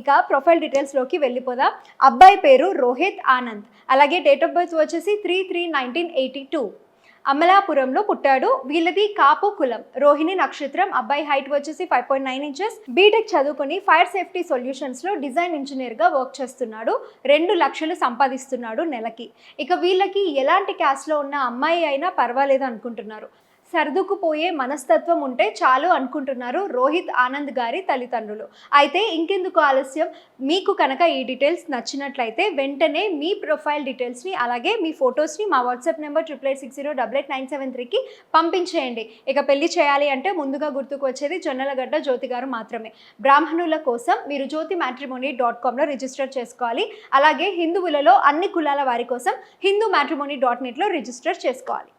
ఇక ప్రొఫైల్ డీటెయిల్స్లోకి వెళ్ళిపోదాం. అబ్బాయి పేరు రోహిత్ ఆనంద్, అలాగే డేట్ ఆఫ్ బర్త్ వచ్చేసి 3/3/1982. అమలాపురంలో పుట్టాడు. వీళ్ళది కాపు కులం, రోహిణి నక్షత్రం. అబ్బాయి హైట్ వచ్చేసి 5.9 ఇంచెస్. బీటెక్ చదువుకుని ఫైర్ సేఫ్టీ సొల్యూషన్స్లో డిజైన్ ఇంజనీర్గా వర్క్ చేస్తున్నాడు. 2 లక్షలు సంపాదిస్తున్నాడు నెలకి. ఇక వీళ్ళకి ఎలాంటి క్యాస్ట్లో ఉన్న అమ్మాయి అయినా పర్వాలేదు అనుకుంటున్నారు. సర్దుకుపోయే మనస్తత్వం ఉంటే చాలు అనుకుంటున్నారు రోహిత్ ఆనంద్ గారి తల్లిదండ్రులు. అయితే ఇంకెందుకు ఆలస్యం, మీకు కనుక ఈ డీటెయిల్స్ నచ్చినట్లయితే వెంటనే మీ ప్రొఫైల్ డీటెయిల్స్ని అలాగే మీ ఫొటోస్ని మా వాట్సాప్ నెంబర్ 8860888973కి పంపించేయండి. ఇక పెళ్లి చేయాలి అంటే ముందుగా గుర్తుకు వచ్చేది జొన్నలగడ్డ జ్యోతి గారు మాత్రమే. బ్రాహ్మణుల కోసం మీరు jyotimatrimony.comలో రిజిస్టర్ చేసుకోవాలి. అలాగే హిందువులలో అన్ని కులాల వారి కోసం hindumatrimony.netలో రిజిస్టర్ చేసుకోవాలి.